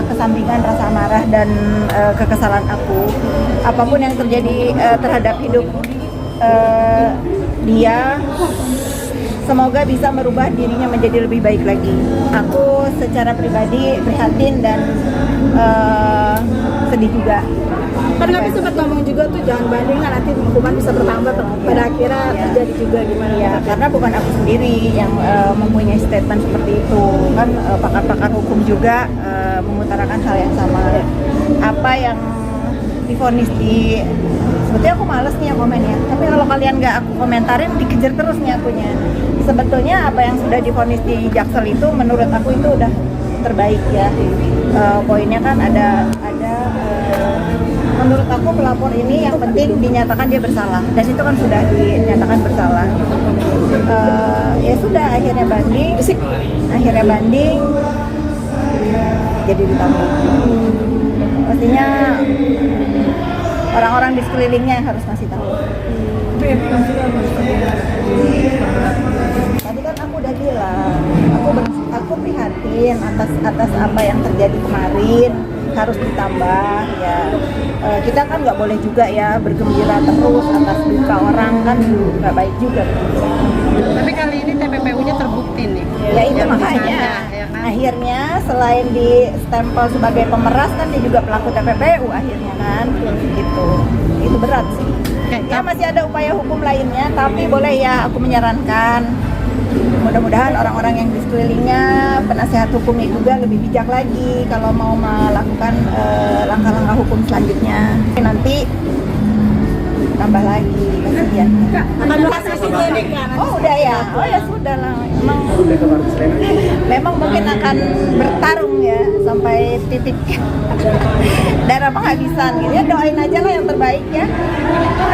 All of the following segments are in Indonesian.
kesampingan rasa marah dan kekesalan aku. Apapun yang terjadi terhadap hidup dia, semoga bisa merubah dirinya menjadi lebih baik lagi. Aku secara pribadi prihatin dan sedih juga. Kan Kavi sempat ngomong juga tuh jangan bandingkan, nanti hukuman bisa bertambah, pada akhirnya terjadi juga gimana? Ya, karena bukan aku sendiri yang mempunyai statement seperti itu. Kan pakar-pakar hukum juga mengutarakan hal yang sama. Apa yang divonis di, sebetulnya aku males nih ya komennya. Tapi kalau kalian nggak aku komentarin, dikejar terus nih akunya. Sebetulnya apa yang sudah divonis di Jaksel itu menurut aku itu udah terbaik ya. Poinnya kan ada menurut aku pelapor ini yang penting dinyatakan dia bersalah, dan itu kan sudah dinyatakan bersalah. Ya sudah, akhirnya banding jadi ditambah. Pastinya orang-orang di sekelilingnya yang harus ngasih tahu. Tadi kan aku udah bilang, aku prihatin atas apa yang terjadi kemarin, harus ditambah ya. Kita kan nggak boleh juga ya bergembira terus atas duka orang, kan nggak baik juga. Tapi kali ini TPPU-nya terbukti nih. Ya itu makanya ya kan? akhirnya selain di stempel sebagai pemeras, kan dia juga pelaku TPPU akhirnya kan, gitu. Itu berat sih. Ya masih ada upaya hukum lainnya, tapi boleh ya aku menyarankan, mudah-mudahan orang-orang yang di sekelilingnya, penasehat hukumnya juga lebih bijak lagi kalau mau melakukan langkah-langkah hukum selanjutnya. Nanti tambah lagi kasihan. Akan berhasil juga nih kan? Oh udah ya, oh ya sudah lah. Memang mungkin akan bertarung ya sampai titik darah penghabisan gitu ya. Doain aja lah yang terbaik ya.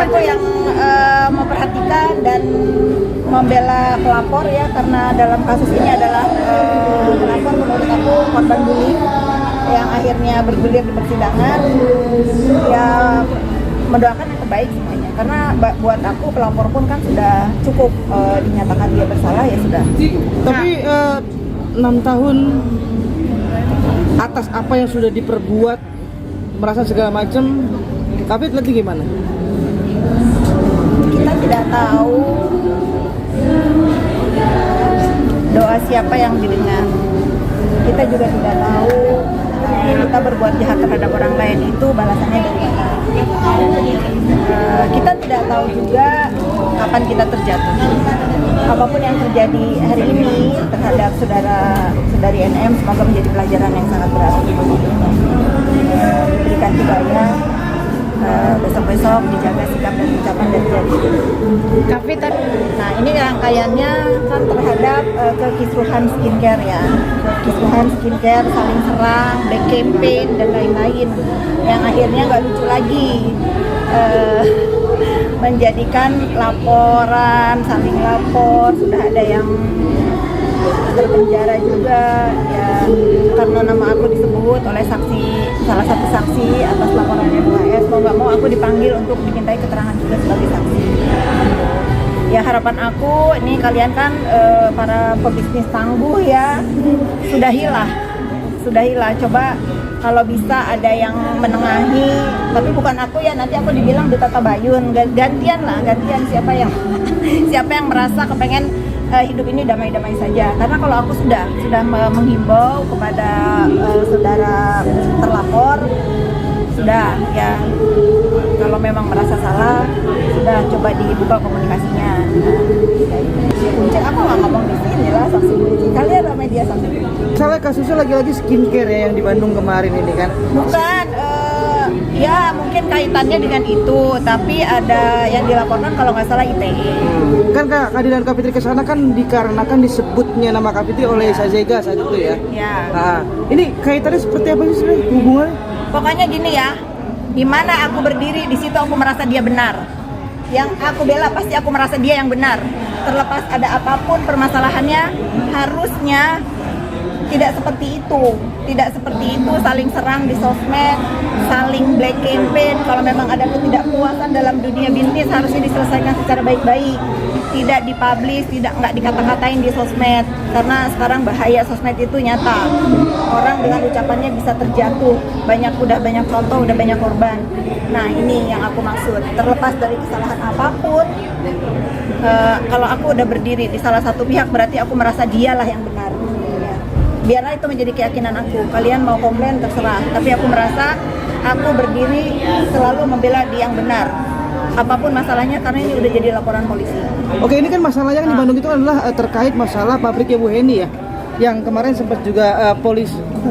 Aku yang memperhatikan dan membela pelapor ya, karena dalam kasus ini adalah pelapor menurut aku korban bully yang akhirnya bergulir di persidangan. Ya mendoakan yang terbaik semuanya, karena buat aku pelapor pun kan sudah cukup dinyatakan dia bersalah, ya sudah. Tapi 6 tahun atas apa yang sudah diperbuat, merasa segala macam, tapi nanti gimana? Kita tidak tahu doa siapa yang didengar. Kita juga tidak tahu kita berbuat jahat terhadap orang lain itu balasannya dari mana. Kita tidak tahu juga kapan kita terjatuh. Apapun yang terjadi hari ini terhadap saudari NM, semoga menjadi pelajaran yang sangat berarti. Berikan hidayah, besok-besok dijaga sikap dan ucapan dan janji. Kavi tadi. Nah ini rangkaiannya kan terhadap kekisruhan skincare ya. Kekisruhan skincare, saling serang, black campaign dan lain-lain, yang akhirnya nggak lucu lagi. Menjadikan laporan, saling lapor, sudah ada yang terpenjara juga ya, karena nama aku disebut oleh salah satu saksi atas laporan MUHS. Mau nggak mau aku dipanggil untuk dimintai keterangan juga sebagai saksi. Ya harapan aku ini, kalian kan para pebisnis tangguh ya, sudahilah, coba kalau bisa ada yang menengahi, tapi bukan aku ya, nanti aku dibilang Duta Tabayun, gantian siapa yang merasa kepengen hidup ini damai-damai saja. Karena kalau aku sudah menghimbau kepada saudara terlapor, sudah ya, kalau memang merasa salah, sudah coba dibuka komunikasinya. Kunci aku nggak ngomong di sini lah, saksi kunci. Kalian lah media saksi kunci. Soalnya kasusnya lagi-lagi skincare ya yang di Bandung kemarin ini kan? Bukan, ya mungkin kaitannya dengan itu, tapi ada yang dilaporkan kalau nggak salah ITE. Kan kehadiran Kak Fitri kesana kan dikarenakan disebutnya nama Kak Fitri oleh Sazega saat itu ya? Ya. Nah, ini kaitannya seperti apa sih sebenarnya hubungannya? Pokoknya gini ya, di mana aku berdiri, di situ aku merasa dia benar. Yang aku bela pasti aku merasa dia yang benar. Terlepas ada apapun permasalahannya, harusnya tidak seperti itu saling serang di sosmed, saling black campaign. Kalau memang ada ketidakpuasan dalam dunia bisnis harusnya diselesaikan secara baik-baik, tidak dipublish, nggak dikata-katain di sosmed, karena sekarang bahaya sosmed itu nyata. Orang dengan ucapannya bisa terjatuh, udah banyak contoh, udah banyak korban. Nah ini yang aku maksud, terlepas dari kesalahan apapun, kalau aku udah berdiri di salah satu pihak berarti aku merasa dialah yang benar. Ya. Biarlah itu menjadi keyakinan aku, kalian mau komplain terserah, tapi aku merasa aku berdiri selalu membela dia yang benar, apapun masalahnya, karena ini udah jadi laporan polisi. Oke, ini kan masalahnya kan di Bandung itu adalah terkait masalah pabriknya Bu Heni ya, yang kemarin sempat juga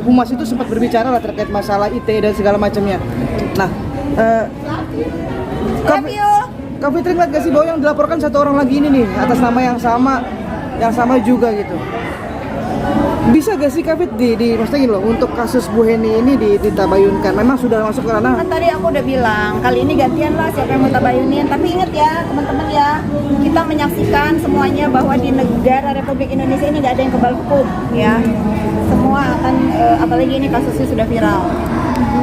Humas itu sempat berbicara lah terkait masalah IT dan segala macamnya. Nah, Kak Fitri ngeliat gak sih bahwa yang dilaporkan satu orang lagi ini nih atas nama yang sama juga gitu? Bisa gak sih Kak Fit maksudnya gini loh, untuk kasus Bu Heni ini ditabayunkan? Memang sudah masuk ke ranah. Kan tadi aku udah bilang, kali ini gantian lah siapa yang mau tabayunin. Tapi ingat ya teman-teman ya, kita menyaksikan semuanya bahwa di negara Republik Indonesia ini gak ada yang kebal hukum ya. Semua akan, apalagi ini kasusnya sudah viral.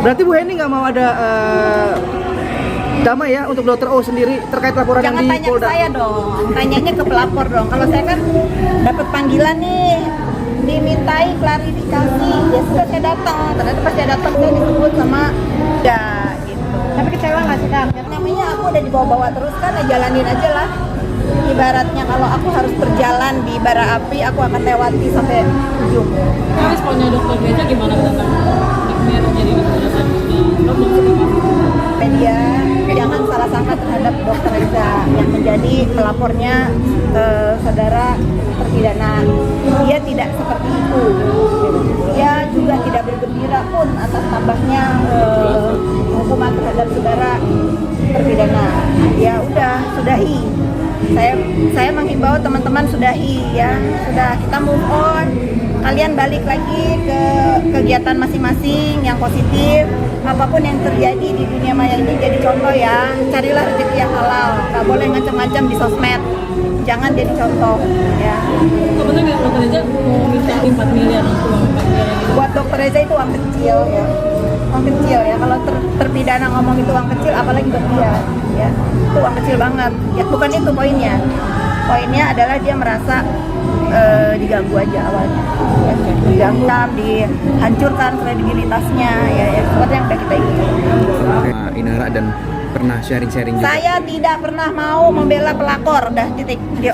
Berarti Bu Heni nggak mau ada damai ya untuk Dr. O sendiri terkait laporan Jangan yang di tanya ke Polda? saya dong, tanyanya ke pelapor dong. Kalau saya kan dapat panggilan nih, dimintai klarifikasi, ya sudah saya datang. Ternyata pas saya datang saya disebut sama ya gitu. Tapi kecewa nggak sih Kak? Namanya aku udah dibawa-bawa terus kan, ya jalanin aja lah. Ibaratnya kalau aku harus berjalan di bara api, aku akan lewati sampai ujung. Responnya dokter Geja gimana tentang Nickmare jadi keputusan di Media jangan salah sangka terhadap Dokter Reza yang menjadi pelapornya saudara terpidana. Dia tidak seperti itu. Dia juga tidak bergembira pun atas tambahnya hukuman terhadap saudara terpidana. Ya udah, sudahi. Saya menghimbau teman-teman sudahi ya, sudah, kita move on. Kalian balik lagi ke kegiatan masing-masing yang positif. Apapun yang terjadi di dunia maya ini jadi contoh ya. Carilah rezeki yang halal. Gak boleh ngacem-ngacem di sosmed. Jangan jadi contoh ya. Kebetulan nggak dokter Geja mau minta 4 miliar untuk uang 4 miliar gitu. Buat Dokter Reza itu uang kecil ya. Uang kecil ya. Kalau terpidana ngomong itu uang kecil, apalagi buat dia ya. Itu uang kecil banget. Ya bukan itu poinnya. Poinnya adalah dia merasa diganggu aja awalnya, ya, diganggu, dihancurkan kredibilitasnya, ya seperti yang udah kita ingin. Inara dan pernah sharing-sharing juga. Saya tidak pernah mau membela pelakor, dah titik. Yuk.